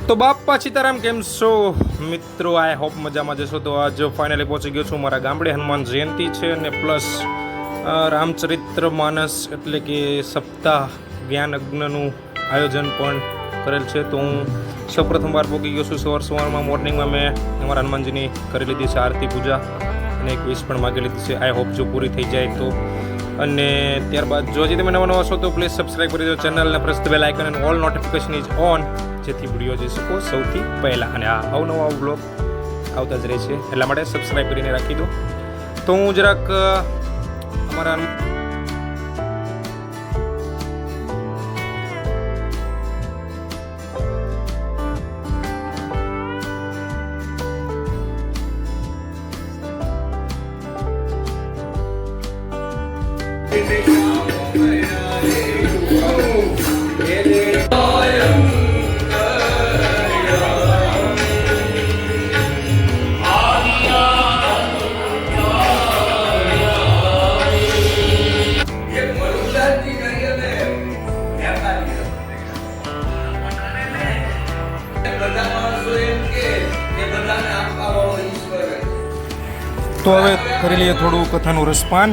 તો બાપા સીતારામ, કેમ છો મિત્રો? આઈ હોપ મજામાં જશો. તો આજ ફાઇનલી પહોંચી ગયો છું મારા ગામડે. હનુમાન જયંતિ છે અને પ્લસ રામચરિત્ર માનસ એટલે કે સપ્તાહ જ્ઞાન યજ્ઞનું આયોજન પણ કરેલ છે. તો હું સૌપ્રથમ વાર પહોંચી ગયો છું. સવારમાં મોર્નિંગમાં મેં અમારા હનુમાનજીની કરી લીધી છે આરતી પૂજા અને એક વિશ પણ માગી લીધી છે. આઈ હોપ જો પૂરી થઈ જાય તો. અને ત્યારબાદ જો હજી તમે નવા છો તો પ્લીઝ સબસ્ક્રાઈબ કરી દો ચેનલને, press the bell icon and all notification is on, જેથી વિડીયો જોઈ શકો સૌથી પહેલાં. અને આ અવનવા બ્લોગ આવતા જ રહે છે, એટલા માટે સબસ્ક્રાઈબ કરીને રાખી દો. તો હું જરાક અમારા તો હવે કરી લઈએ થોડું કથાનું રસપાન.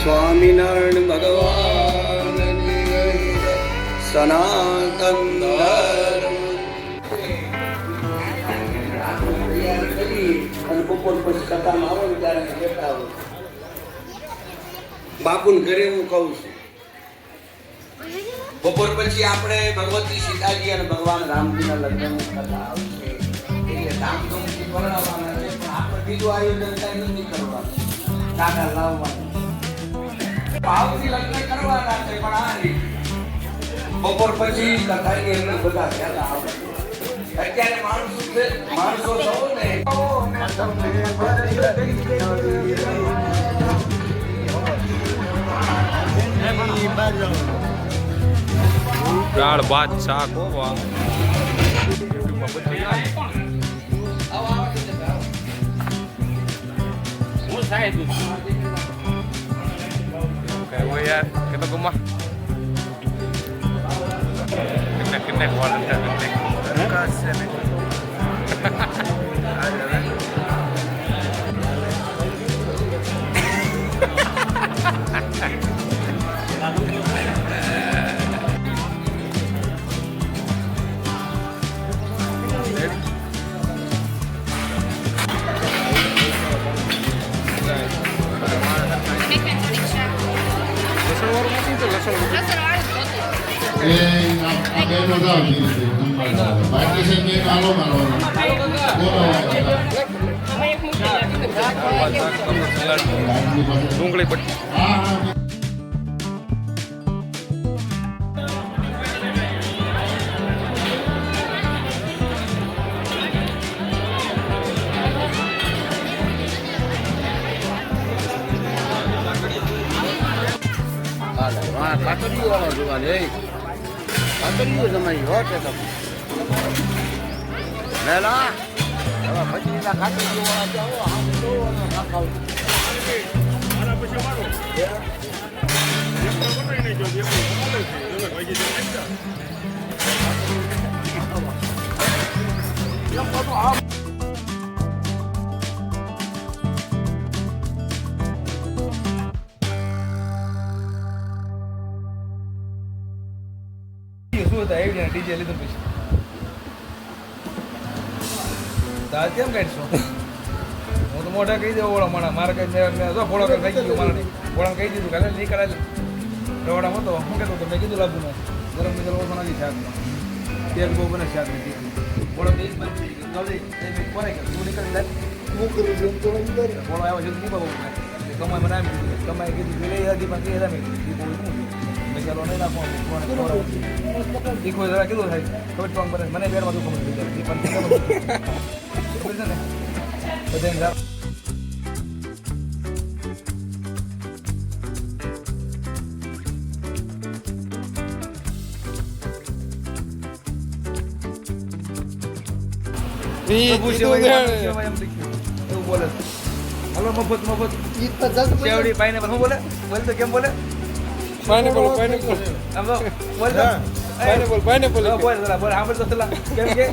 સ્વામિનારાયણ ભગવાન સનાતન ધર્મ. બપોર પછી કથામાં આવો ને ત્યારે બેઠા આવો. બાપુને ઘરે હું કહું છું, બપોર પછી આપણે ભગવતી સીતાજી અને ભગવાન રામજીના લગ્નની કથા આવશે, એટલે ધામધૂમથી પરણાવવાના છે. પણ આપણે બીજું આયોજન કઈ નથી કરવાનું, કાકા લાવવાનું, ભાવથી લગ્ન કરવાના છે. પણ આ બપોર પછી કથાની અંદર બધા ખ્યાલ આવે. અત્યારે માણસો સૌ ને દાળ ભાત શાક હોવા યાર કે તો ગુમા कितने क्वालिटी લસણ બેનો જાઓ ધીરે ધીરે સંભાળો. બાકી છે બેન હાલો મારવાનો. ડુંગળી પટ્ટી હા હા કાતરીઓ વાળો દુકાન એ કાતરીઓ જમાઈ હોત એ તો લેલા હવે ભજીના કાતરીઓ વાળા જાઓ આમ તો નાખાવ શું હતા એવી ડીજે લીધું પછી તાર કેમ કાઢશો હું તો મોઢા કહી દઉં ઓળો માણા મારે કઈ જો ફોડો કઈ થઈ ગયો મારે ફોડા કહી દીધું કાલે નહીં કરાય રવાડા હતો શું કહેતો હતો મેં કીધું લાગુ ને ગરમ નીકળ ઓછો નાખી શાકમાં તેલ બહુ બને શાક નથી ફોડો તેજ બની જલ્દી કોને કે તું નીકળી જાય મોકલી દઉં તો ફોડો આવ્યો છે નહીં બહુ કમાઈ મને આપી દીધું કમાઈ કીધું લઈ હતી પણ કહી હતા મેં ચાલો નહીં નાખો તીખો જરા કીધું થાય ખબર સ્ટ્રોંગ બને મને બેરમાં દુઃખ મળે પણ ખબર છે ને બધા એવું બોલે હલો મફત શેવડી પાઇનેપલ શું બોલે બોલ તો કેમ બોલે પાઇનેપલ પાઇનેપલ આમ તો બોલ તો પાઇનેપલ પાઇનેપલ બોલ જરા બોલ સાંભળ તો સલા કેમ કે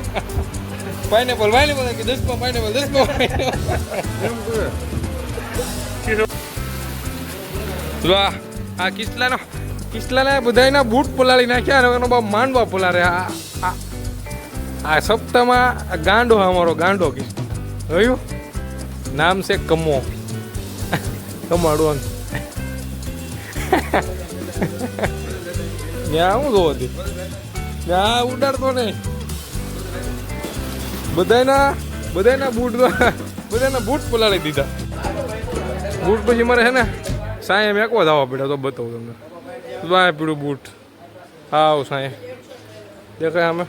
પાઇનેપલ પાઇનેપલ કે 10 પાઇનેપલ 10 વાહ આ કિસલાના બધાયના બૂટ પલાળી નાખ્યા અને એનો બા માંડવા પલારે આ સપ્તાહમાં ગાંડો અમારો ગાંડો કિસ જોયું નામ છે કમો કમાડો ત્યાં હું જોતી ત્યાં ઉડાડતો નહીં બધાના બૂટ પલાળી દીધા બૂટ પછી મારે છે ને સાંયે મેકવા જવા પડ્યા તો બતાવું તમને વાય પીડું બૂટ હાવ સાંયે દેખાય અમે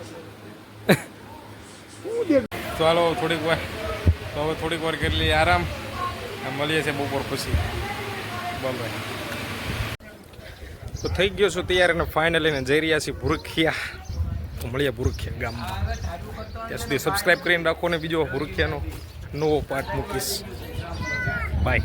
ચાલો થોડીક વાર તો હવે થોડીક વાર કરી લઈએ આરામ મળીએ છીએ બપોર પછી બાય તો થઈ ગયો છું તૈયાર અને ફાઇનલી ને જઈ રહ્યા છીએ ભૂરખિયા તો મળીએ ભૂરખિયા ગામમાં ત્યાં સુધી સબસ્ક્રાઈબ કરીને રાખો ને બીજો ભૂરખિયાનો નવો પાર્ટ મૂકીશ બાય